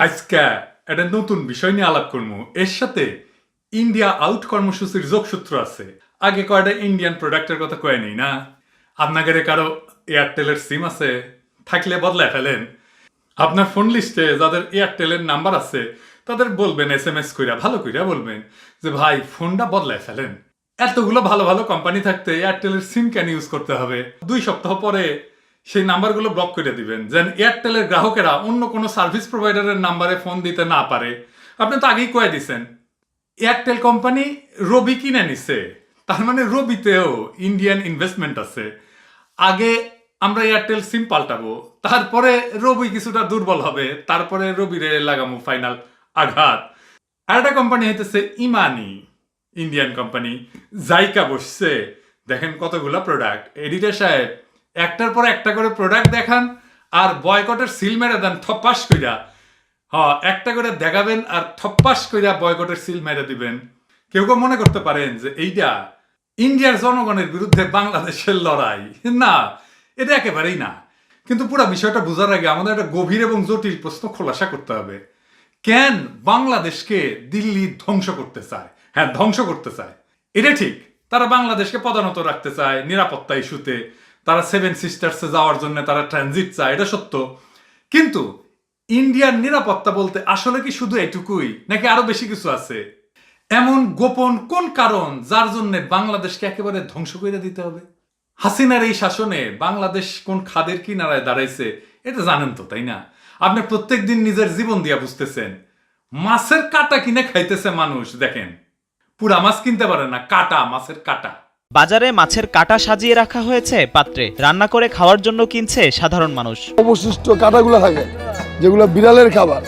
আজকে একটা নতুন বিষয় নিয়ে আলাপ করবো। এর সাথে ইন্ডিয়া আউট কর্মসূচির যোগসূত্র আছে। আগে কয়টা ইন্ডিয়ান প্রোডাক্টের কথা কয়ে নেই না। আপনাদের কারো এয়ারটেলের সিম আছে থাকলে বদলায় ফেলেন। আপনার ফোন লিস্টে যাদের এয়ারটেলের নাম্বার আছে তাদের বলবেন SMS কইরা, ভালো কইরা বলবেন যে ভাই ফোনটা বদলায় ফেলেন। এতগুলো ভালো ভালো কোম্পানি থাকতে এয়ারটেলের সিম কেন ইউজ করতে হবে? 2 সপ্তাহ পরে সেই নাম্বারগুলো ব্লক করে দিবেন, যেন এয়ারটেলের গ্রাহকেরা অন্য কোনো সার্ভিস প্রোভাইডারের নাম্বারে ফোন দিতে না পারে। আপনি তো আগেই কয়ে দিছেন। এয়ারটেল কোম্পানি রবি কিনে নিছে, তার মানে রবিতেও ইন্ডিয়ান ইনভেস্টমেন্ট আছে। আগে আমরা এয়ারটেল সিম পাল্টাবো, তারপরে রবি কিছুটা দুর্বল হবে, তারপরে রবিরে লাগামো ফাইনাল আঘাত। আর একটা কোম্পানি হইতেছে ইমানি, ইন্ডিয়ান কোম্পানি। জাইকা বসছে, দেখেন কতগুলা প্রোডাক্ট। এডিটর সাহেব একটার পর একটা করে প্রোডাক্ট দেখান আর বয়কটের সিল মেরে দেন থপ্পাস কইরা। একটা করে দেখাবেন আর থপ্পাস কইরা বয়কটের সিল মেরে দিবেন। কেউ কেউ মনে করতে পারেন যে এইটা ইন্ডিয়ার জনগণের বিরুদ্ধে বাংলাদেশের লড়াই। না, এটা একেবারেই না। কিন্তু পুরো বিষয়টা বোঝার আগে আমাদের একটা গভীর এবং জটিল প্রশ্ন খোলাসা করতে হবে। কেন বাংলাদেশকে দিল্লি ধ্বংস করতে চায়? হ্যাঁ, ধ্বংস করতে চায়, এটা ঠিক। তারা বাংলাদেশকে পদানত রাখতে চায় নিরাপত্তা ইস্যুতে। তারা 7 সিস্টার্সে যাওয়ার জন্য তারা ট্রানজিট চায়, এটা সত্য। কিন্তু ইন্ডিয়ার নিরাপত্তা বলতে আসলে কি শুধু এটুকুই, নাকি আরো বেশি কিছু আছে? এমন গোপন কোন কারণ যার জন্য বাংলাদেশকে একেবারে ধ্বংস করে দিতে হবে? হাসিনার এই শাসনে বাংলাদেশ কোন খাদের কিনারায় দাঁড়াইছে এটা জানেন তো, তাই না? আপনি প্রত্যেক দিন নিজের জীবন দিয়া বুঝতেছেন। মাছের কাটা কিনে খাইতেছে মানুষ। দেখেন, পুরা মাছ কিনতে পারে না, কাটা, মাছের কাটা। বাজারে মাছের কাটা সাজিয়ে রাখা হয়েছে পাত্রে, রান্না করে খাওয়ার জন্য কিনছে সাধারণ মানুষ। অবশিষ্ট কাটাগুলো থাকে যেগুলো বিড়ালের খাবার,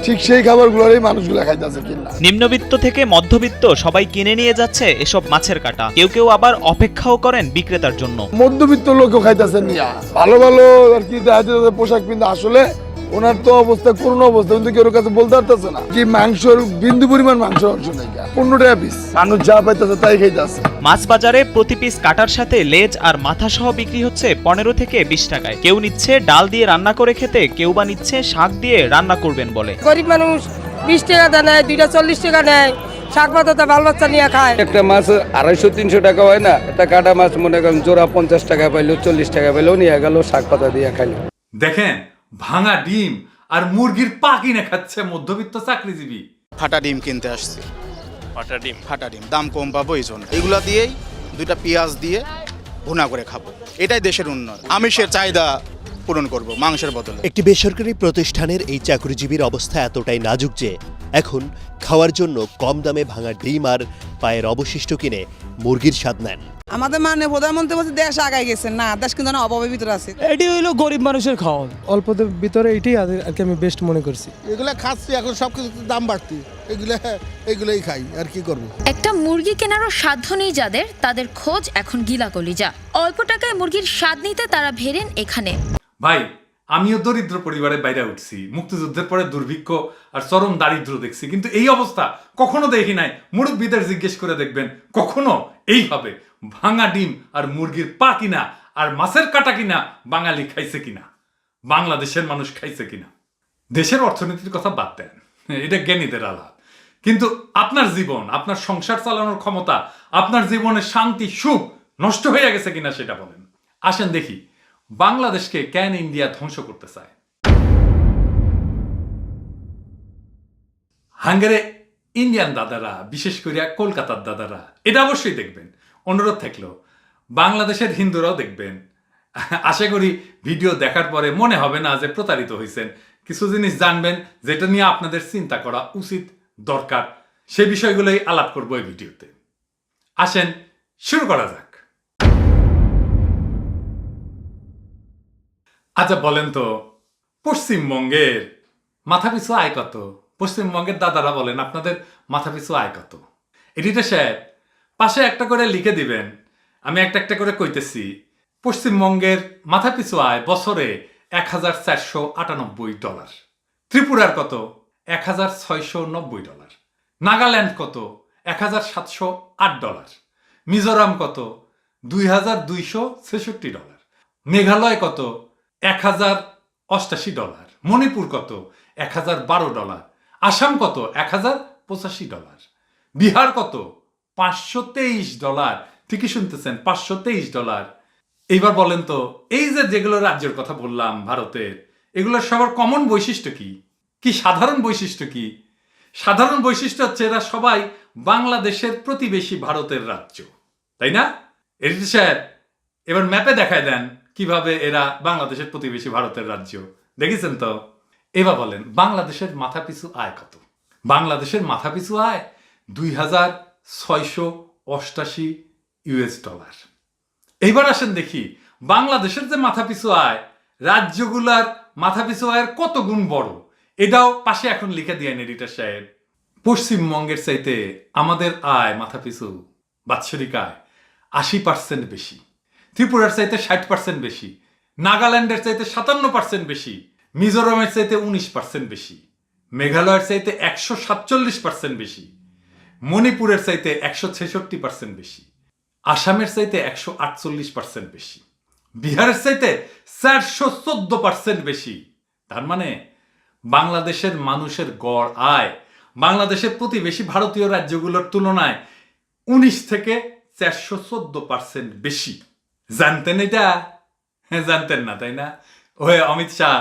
ঠিক সেই খাবারগুলোরই মানুষগুলো খাইতেছে কিনা। নিম্নবিত্ত থেকে মধ্যবিত্ত সবাই কিনে নিয়ে যাচ্ছে এসব মাছের কাটা। কেউ কেউ আবার অপেক্ষাও করেন বিক্রেতার জন্য। মধ্যবিত্ত লোকও খাইতেছে নিয়া, ভালো ভালো আর কি পোশাক কিনতে আসলে ওনার তো অবস্থা করুণ অবস্থা, কিন্তু কেউ কাছে বলতে পারতেছে না কি মাংসর বিন্দু পরিমাণ মাংস অংশ নেই। 15 টাকা পিস মানুষ যা পাইতেছে তাই খাইতেছে। মাছ বাজারে প্রতি পিস কাটার সাথে লেজ আর মাথা সহ বিক্রি হচ্ছে 15 থেকে 20 টাকায়। কেউ নিচ্ছে ডাল দিয়ে রান্না করে খেতে, কেউ বা নিচ্ছে শাক দিয়ে রান্না করবেন বলে। গরিব মানুষ 20 টাকা নেয়, 2টা 40 টাকা নেয়, শাক পাতা বাল বাচ্চা নিয়ে খায়। একটা মাছ 250-300 টাকা হয় না, একটা কাটা মাছ মনে করেন জোড়া 50 টাকা পাইলো, 40 টাকা পাইলেও নিয়ে গেল, শাক পাতা দিয়ে খাইলো। দেখেন, ভাঙা ডিম আর মুরগির পা কিনে খাচ্ছে মধ্যবিত্ত চাকরিজীবী। ফাটা ডিম কিনতে আসছি। ফাটা ডিম দাম কম পাবো, এই জন্য এগুলা দিয়েই 2টা পেঁয়াজ দিয়ে ভুনা করে খাবো। এটাই দেশের উন্নয়ন। আমিষের চাহিদা পূরণ করব মাংসের বদলে। একটি বেসরকারি প্রতিষ্ঠানের এই চাকরিজীবীর অবস্থা এতটাই নাজুক যে এখন খাওয়ার জন্য কম দামে ভাঙা ডিম আর পায়ের অবশিষ্ট কিনে মুরগির স্বাদ নেন। আমাদের মাননীয় প্রধানমন্ত্রী বলছে দেশ আগায় গেছে, না দেশ কিন্তু অভাবের ভিতরে আছে। এটি হইলো গরিব মানুষের খাওয়া, অল্পদের ভিতরে এটাই আর কি আমি বেস্ট মনে করছি। এগুলা খাচ্ছি, এখন সবকিছু দাম বাড়তি, এগুলাই খাই, আর কি করব। একটা মুরগি কেনারও সাধ্য নেই যাদের, তাদের খোঁজ এখন গিলা কলিজা। অল্প টাকায় মুরগির স্বাদ নিতে তারা ভেরেন এখানে। ভাই, আমিও দরিদ্র পরিবারের বাইরে উঠছি, মুক্তিযুদ্ধের পরে দুর্ভিক্ষ আর চরম দারিদ্র দেখছি, কিন্তু এই অবস্থা কখনো দেখি নাই। মুরব্বীদের জিজ্ঞেস করে দেখবেন, কখনো এইভাবে ভাঙা ডিম আর মুরগির পা কিনা আর মাছের কাটা কিনা বাঙালি খাইছে কিনা, বাংলাদেশের মানুষ খাইছে কিনা। দেশের অর্থনীতির কথা বাদ দেন, এটা জ্ঞানীদের আলাপ। কিন্তু আপনার জীবন, আপনার সংসার চালানোর ক্ষমতা, আপনার জীবনের শান্তি সুখ নষ্ট হয়ে গেছে কিনা সেটা বলেন। আসেন দেখি বাংলাদেশকে কেন ইন্ডিয়া ধ্বংস করতে চায়। হাঙ্গারে ইন্ডিয়ান দাদারা, বিশেষ করে কলকাতার দাদারা, এটা অবশ্যই দেখবেন। অনুরোধ থাকলো বাংলাদেশের হিন্দুরাও দেখবেন। আশা করি ভিডিও দেখার পরে মনে হবে না যে প্রতারিত হয়েছেন। কিছু জিনিস জানবেন যেটা নিয়ে আপনাদের চিন্তা করা উচিত, দরকার। সে বিষয়গুলোই আলাপ করবো এই ভিডিওতে। আসেন শুরু করা যাক। আচ্ছা বলেন তো, পশ্চিমবঙ্গের মাথাপিছু আয় কত? পশ্চিমবঙ্গের দাদারা বলেন আপনাদের মাথাপিছু আয় কত? এডিটর সাহেব পাশে একটা করে লিখে দিবেন, আমি একটা একটা করে কইতেছি। পশ্চিমবঙ্গের মাথাপিছু আয় বছরে $1,498। ত্রিপুরার কত? $1,690। নাগাল্যান্ড কত? $1,708। মিজোরাম কত? $2,266। মেঘালয় কত? $1,088। মণিপুর কত? $1012, আসাম কত $1085, বিহার কত $523, ঠিকই শুনতেছেন $523। এইবার বলেন তো এই যে যেগুলো রাজ্যের কথা বললাম ভারতের, এগুলোর সবার কমন বৈশিষ্ট্য কি? কি সাধারণ বৈশিষ্ট্য কি? সাধারণ বৈশিষ্ট্য হচ্ছে এরা সবাই বাংলাদেশের প্রতিবেশী ভারতের রাজ্য, তাই না? এডিটর সাহেব এবার ম্যাপে দেখায় দেন কিভাবে এরা বাংলাদেশের প্রতিবেশী ভারতের রাজ্য, দেখেছেন তো? এবার বলেন বাংলাদেশের মাথাপিছু আয় কত? বাংলাদেশের মাথাপিছু আয় $2688। এইবার আসেন দেখি বাংলাদেশের যে মাথাপিছু আয় রাজ্যগুলার মাথাপিছু আয়ের কত গুণ বড়, এটাও পাশে এখন লিখে দিয়েন এডিটর সাহেব। পশ্চিমবঙ্গের চাইতে আমাদের আয় মাথাপিছু বাৎসরিক আয় 80% বেশি, ত্রিপুরার চাইতে 60% বেশি, নাগাল্যান্ডের চাইতে 57% বেশি, মিজোরামের চাইতে 19% বেশি, মেঘালয়ের চাইতে 147% বেশি, মণিপুরের চাইতে 166% বেশি, আসামের চাইতে 148% বেশি, বিহারের চাইতে 414% বেশি। তার মানে বাংলাদেশের মানুষের গড় আয় বাংলাদেশের প্রতিবেশী ভারতীয় রাজ্যগুলোর তুলনায় 19 থেকে 414% বেশি। জানতেন এটা? হ্যাঁ, জানতেন না তাই না? ওহে অমিত শাহ,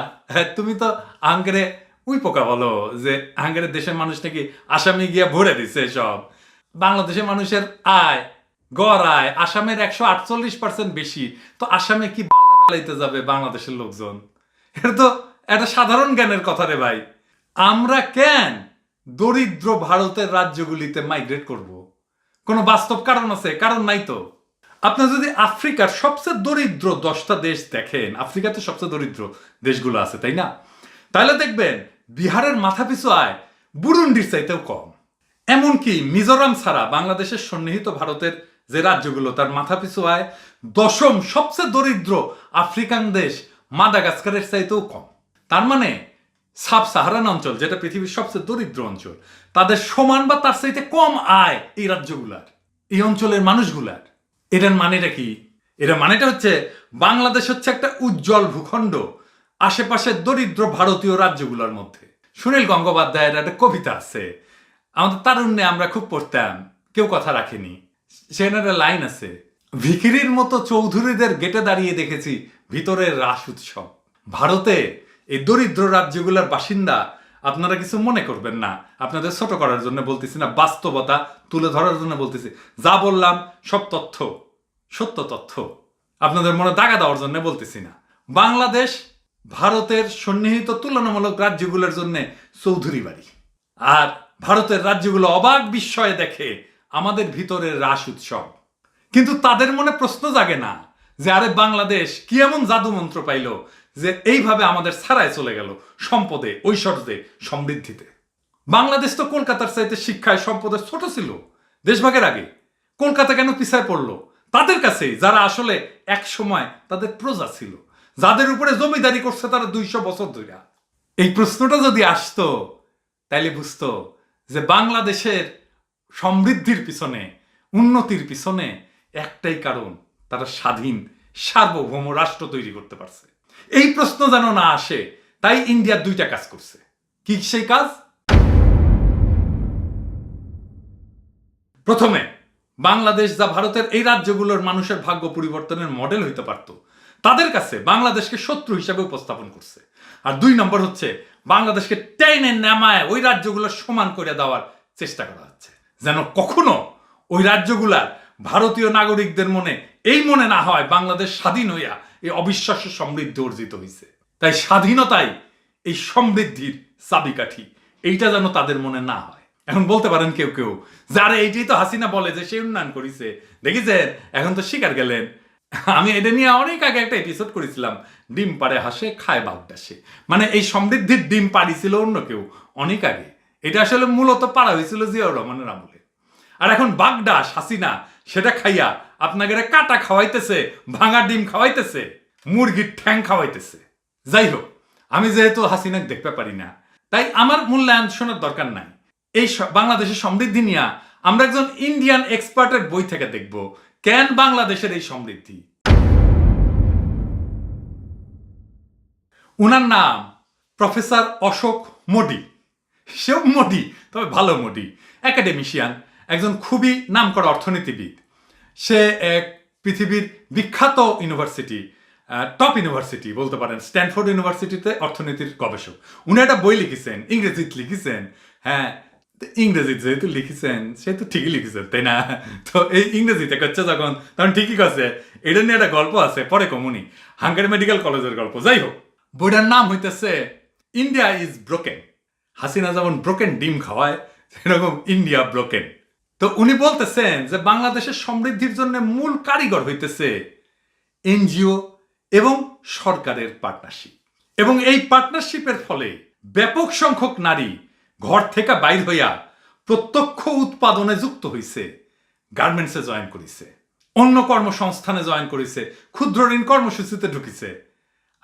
তুমি তো আঙ্গরে উই পোকা বলো যে আঙ্গরের দেশের মানুষ নাকি আসামে গিয়া ভরে দিছে সব। বাংলাদেশের মানুষের আয় গড় আয় আসামের 148% বেশি, তো আসামে কি বেলাইতে যাবে বাংলাদেশের লোকজন? এটা তো একটা সাধারণ জ্ঞানের কথা রে ভাই। আমরা কেন দরিদ্র ভারতের রাজ্যগুলিতে মাইগ্রেট করব? কোনো বাস্তব কারণ আছে? কারণ নাই তো। আপনার যদি আফ্রিকার সবচেয়ে দরিদ্র 10টা দেশ দেখেন, আফ্রিকাতে সবচেয়ে দরিদ্র দেশগুলো আছে তাই না, তাহলে দেখবেন বিহারের মাথাপিছু আয় বুরুন্ডির চাইতেও কম। এমনকি মিজোরাম ছাড়া বাংলাদেশের সন্নিহিত ভারতের যে রাজ্যগুলো তার মাথাপিছু আয় 10ম সবচেয়ে দরিদ্র আফ্রিকান দেশ মাদাগাস্কারের চাইতেও কম। তার মানে সাব সাহারান অঞ্চল, যেটা পৃথিবীর সবচেয়ে দরিদ্র অঞ্চল, তাদের সমান বা তার চাইতে কম আয় এই রাজ্যগুলার, এই অঞ্চলের মানুষগুলার। এটার মানেটা কি? এটার মানেটা হচ্ছে বাংলাদেশ হচ্ছে একটা উজ্জ্বল ভূখণ্ড আশেপাশের দরিদ্র ভারতীয় রাজ্যগুলোর মধ্যে। সুনীল গঙ্গোপাধ্যায়ের একটা কবিতা আছে, আমাদের তারুণ্যে আমরা খুব পড়তাম, কেউ কথা রাখেনি। সেখানে একটা লাইন আছে, ভিখিরির মতো চৌধুরীদের গেটে দাঁড়িয়ে দেখেছি ভিতরের রাস উৎসব। ভারতে এই দরিদ্র রাজ্যগুলোর বাসিন্দা, আপনারা কিছু মনে করবেন না, আপনাদের ছোট করার জন্য বলতেছি না, বাস্তবতা তুলে ধরার জন্য বলতেছি। যা বললাম সব তথ্য, সত্য তথ্য, আপনাদের মনে দাগা দেওয়ার জন্য বলতেছি না। বাংলাদেশ ভারতের সন্নিহিত তুলনামূলক রাজ্যগুলোর জন্য চৌধুরী বাড়ি, আর ভারতের রাজ্যগুলো অবাক বিস্ময়ে দেখে আমাদের ভিতরের রাস উৎসব। কিন্তু তাদের মনে প্রশ্ন জাগে না যে আরে বাংলাদেশ কি এমন জাদু মন্ত্র পাইল যে এইভাবে আমাদের ছাড়াই চলে গেল সম্পদে, ঐশ্বর্যে, সমৃদ্ধিতে। বাংলাদেশ তো কলকাতার চাইতে শিক্ষায় সম্পদে ছোট ছিল দেশভাগের আগে। কলকাতা কেন পিছায় পড়লো? তাদের কাছেই, যারা আসলে এক সময় তাদের প্রজা ছিল, যাদের উপরে জমিদারি করছে তারা 200 বছর ধরে। এই প্রশ্নটা যদি আসতো তাইলে বুঝতো যে বাংলাদেশের সমৃদ্ধির পিছনে, উন্নতির পিছনে একটাই কারণ, তারা স্বাধীন সার্বভৌম রাষ্ট্র তৈরি করতে পারছে। এই প্রশ্ন যেন না আসে তাই ইন্ডিয়া 2টা কাজ করছে। কি সেই কাজ? প্রথমে বাংলাদেশ যা ভারতের এই রাজ্যগুলোর মানুষের ভাগ্য পরিবর্তনের মডেল হইতে পারত, তাদের কাছে বাংলাদেশকে শত্রু হিসাবে উপস্থাপন করছে। আর 2 নম্বর হচ্ছে বাংলাদেশকে টেনে নামায় ওই রাজ্যগুলোর সমান করে দেওয়ার চেষ্টা করা হচ্ছে, যেন কখনো ওই রাজ্যগুলার ভারতীয় নাগরিকদের মনে এই মনে না হয় বাংলাদেশ স্বাধীন হইয়া এই অবিশ্বাস্য সমৃদ্ধি অর্জিত হয়েছে। তাই স্বাধীনতাই এই সমৃদ্ধির চাবিকাঠি, এইটা যেন তাদের মনে না হয়। এখন বলতে পারেন কেউ কেউ, যারা এইটাই তো হাসিনা বলে যে সে উন্নয়ন করেছে, দেখেছেন এখন তো স্বীকার গেলেন। আমি এটা নিয়ে অনেক আগে একটা এপিসোড করেছিলাম, ডিম পাড়ে হাসে খায় বাগডাসে। মানে এই সমৃদ্ধির ডিম পাড়িছিল অন্য কেউ অনেক আগে, এটা আসলে মূলত পাড়া হয়েছিল জিয়াউর রহমানের আমলে। আর এখন বাগডাস হাসিনা সেটা খাইয়া আপনাকে কাটা খাওয়াইতেছে, ভাঙা ডিম খাওয়াইতেছে, মুরগির ঠ্যাং খাওয়াইতেছে। যাই হোক, আমি যেহেতু হাসিনাকে দেখতে পারি না, তাই আমার মূল্যায়ন শোনার দরকার নাই। এই বাংলাদেশের সমৃদ্ধি নিয়ে আমরা একজন ইন্ডিয়ান এক্সপার্টের বই থেকে দেখব কেন বাংলাদেশের এই সমৃদ্ধি। উনার নাম প্রফেসর অশোক মোডি, সেও মোডি, তবে ভালো মোডি, একাডেমিশিয়ান, একজন খুবই নামকরা অর্থনীতিবিদ। সে এক পৃথিবীর বিখ্যাত ইউনিভার্সিটি, টপ ইউনিভার্সিটি বলতে পারেন, স্ট্যানফোর্ড ইউনিভার্সিটিতে অর্থনীতির গবেষক। উনি একটা বই লিখেছেন, ইংরেজিতে লিখেছেন। হ্যাঁ, ইংরেজিতে যেহেতু লিখেছেন সেহেতু ঠিকই লিখেছেন, তাই না? তো এই ইংরেজিতে করছে যখন, তখন ঠিকই করছে। এটা নিয়ে একটা গল্প আছে, পরে কমুনি, হাঙ্গারি মেডিকেল কলেজের গল্প। যাই হোক, বইটার নাম হইতেছে ইন্ডিয়া ইজ ব্রোকেন। হাসিনা যেমন ব্রোকেন ডিম খাওয়ায়, সেরকম ইন্ডিয়া ব্রোকেন। তো উনি বলতেছেন যে বাংলাদেশের সমৃদ্ধির জন্য মূল কারিগর হইতেছে এনজিও এবং সরকারের পার্টনারশিপ, এবং এই পার্টনারশিপের ফলে ব্যাপক সংখ্যক নারী ঘর থেকে বাইর হইয়া প্রত্যক্ষ উৎপাদনে যুক্ত হইছে, গার্মেন্টসে জয়েন করিছে, অন্য কর্মসংস্থানে জয়েন করিছে, ক্ষুদ্র ঋণ কর্মসূচিতে ঢুকিছে।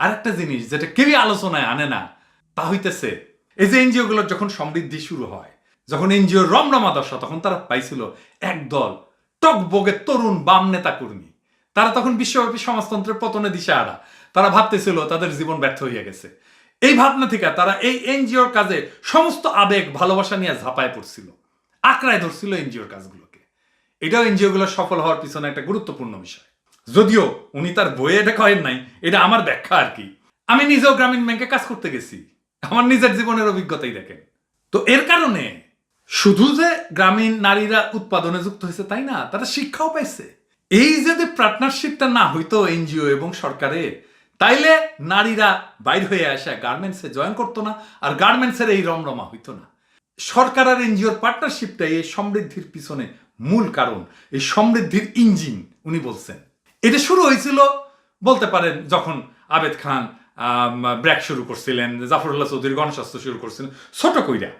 আর একটা জিনিস যেটা কেউই আলোচনায় আনে না, তা হইতেছে এই যে এনজিও গুলোর যখন সমৃদ্ধি শুরু হয়, যখন এনজিও রমরমা দশা, তখন তারা পাইছিল একদল টকবগে তরুণ বাম নেতা কর্মী। তারা তখন বিশ্বব্যাপী সমাজতন্ত্রের পতনে দিশাহারা। তারা ভাবতেছিল তাদের জীবন ব্যর্থ হইয়া গেছে। এই ভাবনা থেকে তারা এই এনজিওর কাজে সমস্ত আবেগ ভালোবাসা নিয়ে ঝাঁপায় পড়ছিল, আঁকড়ায় ধরছিল এনজিওর কাজগুলোকে। এটাও এনজিও গুলো সফল হওয়ার পিছনে একটা গুরুত্বপূর্ণ বিষয়। যদিও উনি তার বইয়ে এটা কয়েন নাই, এটা আমার ব্যাখ্যা আর কি। আমি নিজেও গ্রামীণ ব্যাংকে কাজ করতে গেছি, আমার নিজের জীবনের অভিজ্ঞতাই দেখেন। তো এর কারণে শুধু যে গ্রামীণ নারীরা উৎপাদনে যুক্ত হয়েছে তাই না, তারা শিক্ষাও পাইছে। এই যদি পার্টনারশিপটা না হইতো এনজিও এবং সরকারের, তাইলে নারীরা বাইর হয়ে আসা গার্মেন্টসে জয়েন করতো না, আর গার্মেন্টসের এই রমরমা হইতো না। সরকার আর এনজিওর পার্টনারশিপটাই এই সমৃদ্ধির পিছনে মূল কারণ, এই সমৃদ্ধির ইঞ্জিন উনি বলছেন। এটা শুরু হয়েছিল বলতে পারেন যখন আবেদ খান ব্র্যাক শুরু করছিলেন, জাফরুল্লাহ চৌধুরী গণস্বাস্থ্য শুরু করছিলেন ছোট কইরা,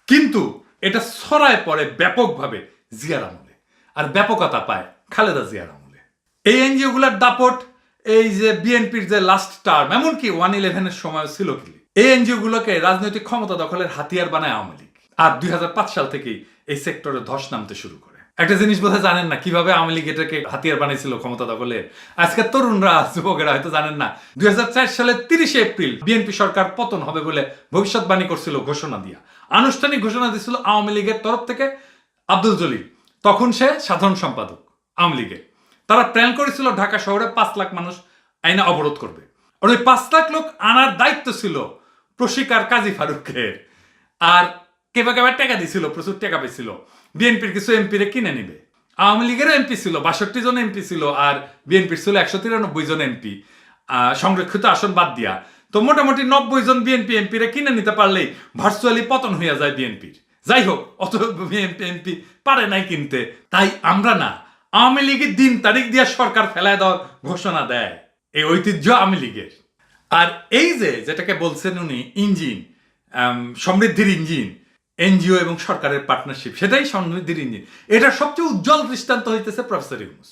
কিন্তু এটা ছড়ায় পড়ে ব্যাপকভাবে জিয়ার আমলে, আর ব্যাপকতা পায় খালেদা জিয়ার আমলে। এই এনজিও গুলার দাপট, এই যে বিএনপির যে লাস্ট টার্ম, এমনকি 1/11 সময় ছিল কি, এই এনজিও গুলোকে রাজনৈতিক ক্ষমতা দখলের হাতিয়ার বানায় আওয়ামী লীগ। আর 2005 সাল থেকেই এই সেক্টরে ধস নামতে শুরু করে। একটা জিনিস বোধহয় জানেন না, কিভাবে আওয়ামী লীগ এটাকে হাতিয়ার বানাইছিল ক্ষমতা দখলে। আজকের তরুণরা, যুবকেরা হয়তো জানেন না, 2004 সালের 30 এপ্রিল বিএনপি সরকার পতন হবে বলে ভবিষ্যৎবাণী করছিল ঘোষণা দিয়া। আনুষ্ঠানিক ঘোষণা দিয়েছিল আওয়ামী লীগের তরফ থেকে আব্দুল জলিল, তখন সে সাধারণ সম্পাদক আওয়ামী লীগের। তারা প্ল্যান করেছিল ঢাকা শহরে 5 লাখ মানুষ আইনা অবরোধ করবে, আর ওই 5 লাখ লোক আনার দায়িত্ব ছিল প্রশিকার কাজী ফারুকের। আর কেবা কেবা টাকা দিছিল, প্রচুর টাকা পেয়েছিল। বিএনপির কিছু এমপিরে কিনে নিবে। আওয়ামী লীগেরও এমপি ছিল, 62 জন এমপি ছিল, আর বিএনপির ছিল 193 জন এমপি, সংরক্ষিত আসন বাদ দিয়া। তো মোটামুটি 90 জন বিএনপি এমপিরে কিনে নিতে পারলেই ভার্চুয়ালি পতন হইয়া যায় বিএনপির। যাই হোক, অত এমপি পারে নাই কিনতে। তাই আমরা না, আওয়ামী লীগের দিন তারিখ দিয়া সরকার ফেলায় দেওয়ার ঘোষণা দেয়, এই ঐতিহ্য আওয়ামী লীগের। আর এই যে যেটাকে বলছেন উনি ইঞ্জিন, সমৃদ্ধির ইঞ্জিন, এনজিও এবং সরকারের পার্টনারশিপ, সেটাই সমৃদ্ধির ইঞ্জিন। এটা সবচেয়ে উজ্জ্বল দৃষ্টান্ত হইতেছে প্রফেসর ইউনূস।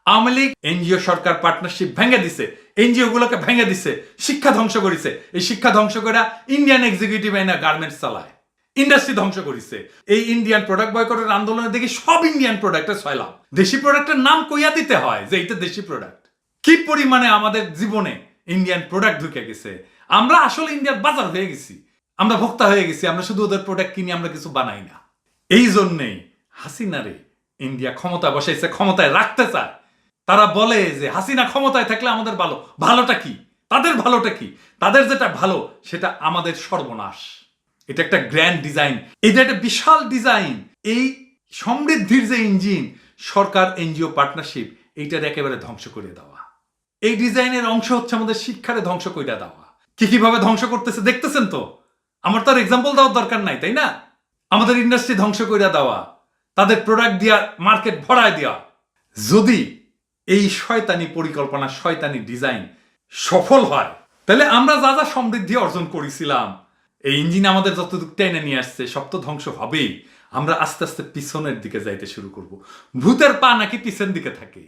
আওয়ামী লীগ এনজিও সরকার পার্টনারশিপ ভেঙে দিছে, এনজিও গুলোকে ভেঙে দিছে, শিক্ষা ধ্বংস করেছে। এই শিক্ষা ধ্বংস করে ইন্ডিয়ান এক্সিকিউটিভ আইনা গার্মেন্টস চালায়, ইন্ডাস্ট্রি ধ্বংস করেছে। এই ইন্ডিয়ান প্রোডাক্ট বয়কটের আন্দোলনে দেখি সব ইন্ডিয়ান প্রোডাক্টের ছয়লাম। দেশি প্রোডাক্টের নাম কইয়া দিতে হয় যে এটা দেশি প্রোডাক্ট। কি পরিমাণে আমাদের জীবনে ইন্ডিয়ান প্রোডাক্ট ঢুকে গেছে, আমরা আসলে ইন্ডিয়ার বাজার হয়ে গেছি, আমরা ভোক্তা হয়ে গেছি। আমরা শুধু ওদের প্রোডাক্ট কিনি, আমরা কিছু বানাই না। এই জন্যেই হাসিনারে ইন্ডিয়া ক্ষমতা বসাইছে, ক্ষমতায় রাখতে চায়। তারা বলে যে হাসিনা ক্ষমতায় থাকলে আমাদের ভালো। ভালোটা কি? তাদের ভালোটা কি? তাদের যেটা ভালো সেটা আমাদের সর্বনাশ। এটা একটা গ্র্যান্ড ডিজাইন, এটা একটা বিশাল ডিজাইন। এই সমৃদ্ধির যে ইঞ্জিন, সরকার এনজিও পার্টনারশিপ, এইটার একেবারে ধ্বংস করে দেওয়া। এই ডিজাইনের অংশ হচ্ছে আমাদের শিক্ষারে ধ্বংস করে দেওয়া। কিভাবে ধ্বংস করতেছে দেখতেছেন তো। আমার তার এক্সাম্পল দেওয়ার দরকার নাই, তাই না? আমাদের ইন্ডাস্ট্রি ধ্বংস করে দেওয়া, তাদের প্রোডাক্ট দিয়া মার্কেট ভরায় দেওয়া। যদি এই শয়তানি পরিকল্পনা, শয়তানি ডিজাইন সফল হয়, তাহলে আমরা যা যা সমৃদ্ধি অর্জন করেছিলাম, এই ইঞ্জিন আমাদের যতটুকু টেনে নিয়ে আসছে, সব তো ধ্বংস হবেই। আমরা আস্তে আস্তে পিছনের দিকে যাইতে শুরু করব। ভূতের পা নাকি পিছন দিকে থাকে,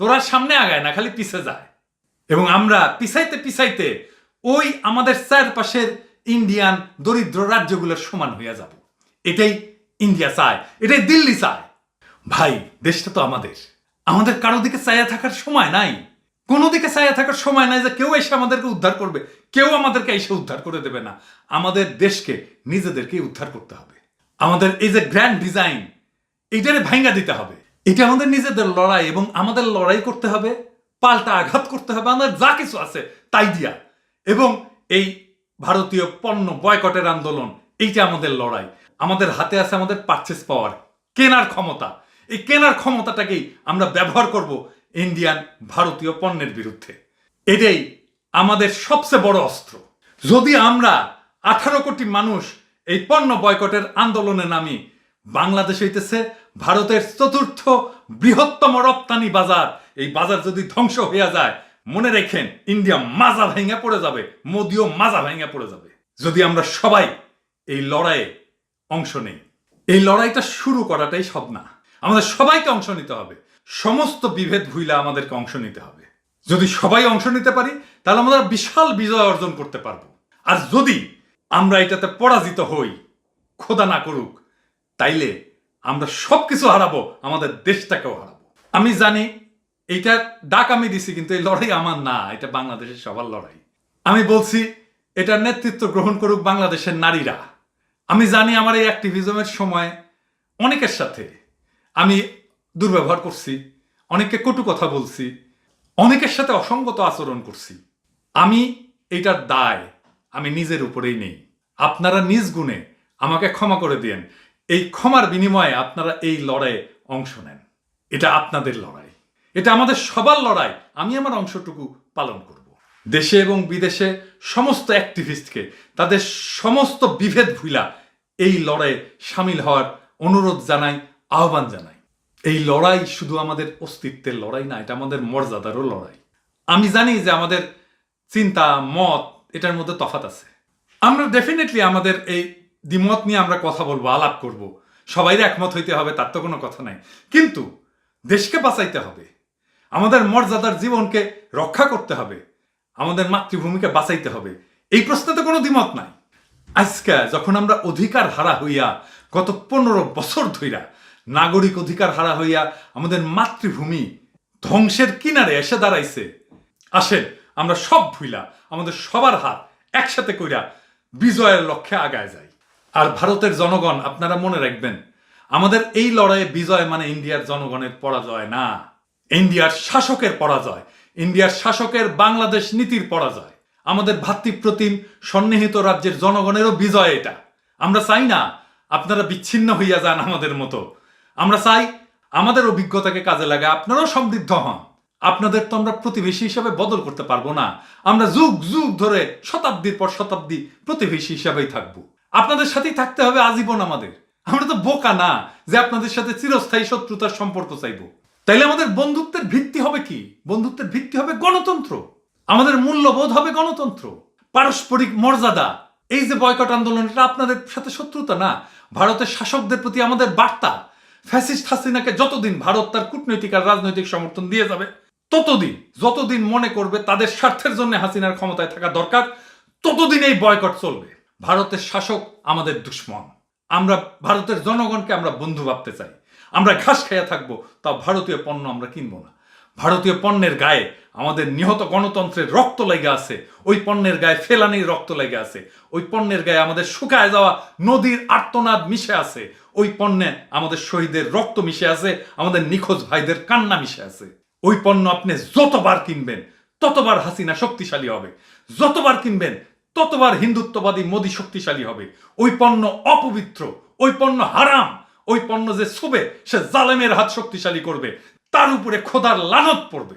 তোরা সামনে আগায় না, খালি পিছে যায়। এবং আমরা পিছাইতে পিছাইতে ওই আমাদের চারপাশের ইন্ডিয়ান দরিদ্র রাজ্যগুলোর সমান হইয়া যাব। এটাই ইন্ডিয়া চায়, এটাই দিল্লি চায়। ভাই, দেশটা তো আমাদের, আমাদের কারো দিকে চাইয়া থাকার সময় নাই। কোনো দিকে চাইয়া থাকার সময় নাই যে কেউ এসে আমাদেরকে উদ্ধার করবে, কেউ আমাদেরকে এসে উদ্ধার করে দেবে না। আমাদের দেশকে নিজেদেরকেই উদ্ধার করতে হবে। আমাদের এই যে গ্র্যান্ড ডিজাইন, এইটারে ভাঙ্গা দিতে হবে। এটা আমাদের নিজেদের লড়াই, এবং আমাদের লড়াই করতে হবে, পাল্টা আঘাত করতে হবে আমাদের যা কিছু আছে তাই দিয়া। এবং এই ভারতীয় পণ্য বয়কটের আন্দোলন, এইটা আমাদের লড়াই। আমাদের হাতে আছে আমাদের পারচেস পাওয়ার, কেনার ক্ষমতা। এই কেনার ক্ষমতাটাকেই আমরা ব্যবহার করব ইন্ডিয়ান ভারতীয় পণ্যের বিরুদ্ধে। এটাই আমাদের সবচেয়ে বড় অস্ত্র। যদি আমরা 18 কোটি মানুষ এই পণ্য বয়কটের আন্দোলনে নামি, বাংলাদেশ হইতেছে ভারতের 4র্থ বৃহত্তম রপ্তানি বাজার। এই বাজার যদি ধ্বংস হইয়া যায়, মনে রেখেন ইন্ডিয়া মাজা ভেঙে পড়ে যাবে, মোদিও মাজা ভেঙে পড়ে যাবে। যদি আমরা সবাই এই লড়াইয়ে অংশ নেই। এই লড়াইটা শুরু করাটাই সব না, আমাদের সবাইকে অংশ নিতে হবে। সমস্ত বিভেদ ভুইলা আমাদেরকে অংশ নিতে হবে। যদি সবাই অংশ নিতে পারি, তাহলে আমরা বিশাল বিজয় অর্জন করতে পারবো। আর যদি আমরা এটাতে পরাজিত হই, খোদা না করুক, তাইলে আমরা সবকিছু হারাবো, আমাদের দেশটাকেও হারাবো। আমি জানি এইটার ডাক আমি দিছি, কিন্তু এই লড়াই আমার না, এটা বাংলাদেশের সবার লড়াই। আমি বলছি এটার নেতৃত্ব গ্রহণ করুক বাংলাদেশের নারীরা। আমি জানি আমার এই অ্যাক্টিভিজমের সময় অনেকের সাথে আমি দুর্ব্যবহার করছি, অনেককে কটু কথা বলছি, অনেকের সাথে অসঙ্গত আচরণ করছি। আমি এইটার দায় আমি নিজের উপরেই নেই। আপনারা নিজ গুণে আমাকে ক্ষমা করে দিয়েন। এই ক্ষমার বিনিময়ে আপনারা এই লড়াইয়ে অংশ নেন। এটা আপনাদের লড়াই, এটা আমাদের সবার লড়াই। আমি আমার অংশটুকু পালন করব। দেশে এবং বিদেশে সমস্ত অ্যাক্টিভিস্টকে তাদের সমস্ত বিভেদ ভুলা এই লড়াইয়ে সামিল হওয়ার অনুরোধ জানাই, আহ্বান জানাই। এই লড়াই শুধু আমাদের অস্তিত্বের লড়াই না, এটা আমাদের মর্যাদারও লড়াই। আমি জানি যে আমাদের চিন্তা, মত, এটার মধ্যে তফাৎ আছে। আমরা ডেফিনেটলি আমাদের এই দ্বিমত নিয়ে আমরা কথা বলবো, আলাপ করব। সবাই একমত হইতে হবে তার তো কোনো কথা নাই, কিন্তু দেশকে বাঁচাইতে হবে, আমাদের মর্যাদার জীবনকে রক্ষা করতে হবে, আমাদের মাতৃভূমিকে বাঁচাইতে হবে। এই প্রশ্নে তো কোনো দ্বিমত নাই। আজকে যখন আমরা অধিকার হারা হইয়া গত 15 বছর ধইরা নাগরিক অধিকার হারা হইয়া আমাদের মাতৃভূমি ধ্বংসের কিনারে এসে দাঁড়াইছে, আসেন আমরা সব ভুইলা আমাদের সবার হাত একসাথে কইরা বিজয়ের লক্ষ্যে আগায় যাই। আর ভারতের জনগণ, আপনারা মনে রাখবেন, আমাদের এই লড়াইয়ে বিজয় মানে ইন্ডিয়ার জনগণের পরাজয় না, ইন্ডিয়ার শাসকের পরাজয়, ইন্ডিয়ার শাসকের বাংলাদেশ নীতির পরাজয়। আমাদের ভাতৃপ্রতিম সন্নিহিত রাজ্যের জনগণেরও বিজয় এটা। আমরা চাই না আপনারা বিচ্ছিন্ন হইয়া যান আমাদের মতো। আমরা চাই আমাদের অভিজ্ঞতাকে কাজে লাগে আপনারাও সমৃদ্ধ হন। আপনাদের তো আমরা প্রতিবেশী হিসাবে বদল করতে পারবো না। আমরা যুগ যুগ ধরে শতাব্দীর পর শতাব্দী প্রতিবেশী হিসাবেই থাকবো। আপনাদের সাথেই থাকতে হবে আজীবন আমাদের। আমরা তো বোকা না যে আপনাদের সাথে চিরস্থায়ী শত্রুতার সম্পর্ক চাইবো। তাইলে আমাদের বন্ধুত্বের ভিত্তি হবে কি? বন্ধুত্বের ভিত্তি হবে গণতন্ত্র। আমাদের মূল্যবোধ হবে গণতন্ত্র, পারস্পরিক মর্যাদা। এই যে বয়কট আন্দোলন, এটা আপনাদের সাথে শত্রুতা না, ভারতের শাসকদের প্রতি আমাদের বার্তা। ফ্যাসিস্ট হাসিনাকে যতদিন ভারত তার কূটনৈতিক আর রাজনৈতিক সমর্থন দিয়ে যাবে, ততদিন, যতদিন মনে করবে তাদের স্বার্থের জন্য হাসিনার ক্ষমতায় থাকা দরকার, ততদিন এই বয়কট চলবে। ভারতের শাসক আমাদের দুশ্মন। আমরা ভারতের জনগণকে আমরা বন্ধু ভাবতে চাই। আমরা ঘাস খাইয়া থাকবো, তাও ভারতীয় পণ্য আমরা কিনবো না। ভারতীয় পণ্যের গায়ে আমাদের নিহত গণতন্ত্রের রক্ত লেগে আছে, ওই পণ্যের গায়ে ফেলানির রক্ত লেগে আছে, ওই পণ্যের গায়ে আমাদের শুকায় যাওয়া নদীর আর্তনাদ মিশে আছে, ওই পণ্যে আমাদের শহীদের রক্ত মিশে আছে, আমাদের নিখোঁজ ভাইদের কান্না মিশে আছে। ওই পণ্য আপনি যতবার কিনবেন ততবার হাসিনা শক্তিশালী হবে, যতবার কিনবেন ততবার হিন্দুত্ববাদী মোদি শক্তিশালী হবে। ওই পণ্য অপবিত্র, ওই পণ্য হারাম, ওই পণ্য যে ছুবে সে জালেমের হাত শক্তিশালী করবে, তার উপরে খোদার লানত পড়বে।